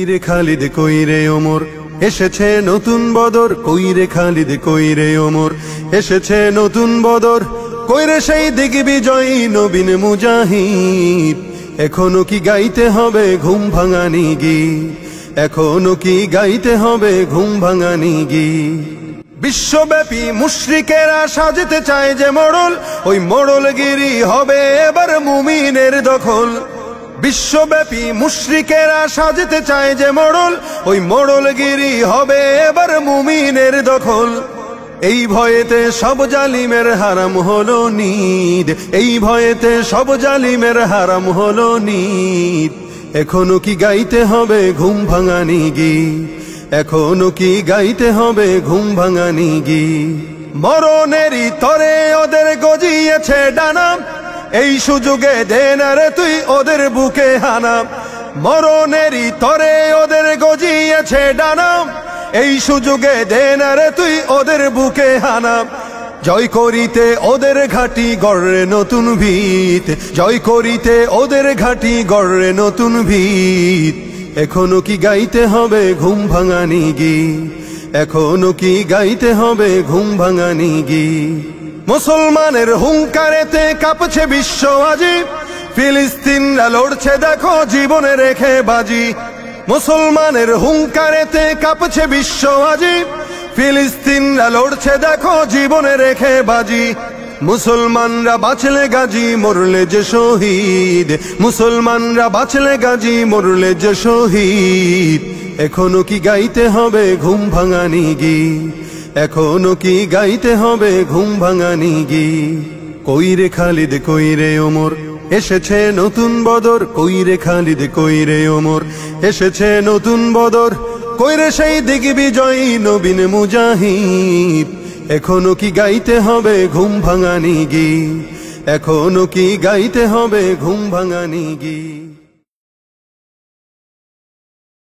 কইরে খালিদ কইরে ওমর এসেছে নতুন বদর, কইরে খালিদ কইরে ওমর এসেছে নতুন বদর, কইরে সেই দিগ্বিজয়ী নবীন মুজাহিদ। এখনো কি গাইতে হবে ঘুম ভাঙানি গীত, এখনো কি গাইতে হবে ঘুম ভাঙানি গীত। বিশ্বব্যাপী মুশরিকেরা সাজতে চায় যে মোড়ল, ওই মোড়লগিরি হবে এবার মুমিনের দখল। বিশ্বব্যাপী মুশরিকেরা সাজতে চায় যে মোড়ল, ওই মোড়লগিরি হবে এবার মুমিনের দখল। এই ভয়েতে সব জালিমের হারাম হলো নিদ, এই ভয়েতে সব জালিমের হারাম হলো নিদ। এখনো কি গাইতে হবে ঘুম ভাঙানি গীত, এখনো কি গাইতে হবে ঘুম ভাঙানি গীত। মরণেরই তরে ওদের গজিয়েছে ডানা, এই সুযোগে দে না রে তুই ওদের বুকে হানা। মরণেরই তরে ওদের গজিয়েছে ডানা, এই সুযোগে দে না রে তুই ওদের বুকে হানা। জয় করিতে ওদের ঘাটি গড়ে নতুন ভিত, জয় করিতে ওদের ঘাটি গড়ে নতুন ভিত। এখনো কি গাইতে হবে ঘুম ভাঙানি গীত, এখনো কি গাইতে হবে ঘুম ভাঙানি গীত। মুসলমানের হুঙ্কারেতে কাঁপছে বিশ্ব আজি, ফিলিস্তিনরা লড়ছে দেখো জীবনে রেখে বাজি। মুসলমানের হুঙ্কারেতে কাঁপছে বিশ্ব আজি, ফিলিস্তিনরা লড়ছে দেখো জীবনে রেখে বাজি। মুসলমানরা বাঁচলে গাজী মরলে যে শহীদ, মুসলমানরা বাঁচলে গাজী মরলে যে শহীদ। এখনো কি গাইতে হবে ঘুম ভাঙানি গীত, এখনো কি গাইতে হবে ঘুম ভাঙানি গীত। কইরে খালিদ কইরে ওমর এসেছে নতুন বদর, কইরে খালিদ কইরে ওমর এসেছে নতুন বদর, কইরে সেই দিগ্বিজয়ী নবীন মুজাহিদ। এখনো কি গাইতে হবে ঘুম ভাঙানি গীত, এখনো কি গাইতে হবে ঘুম ভাঙানি গীত।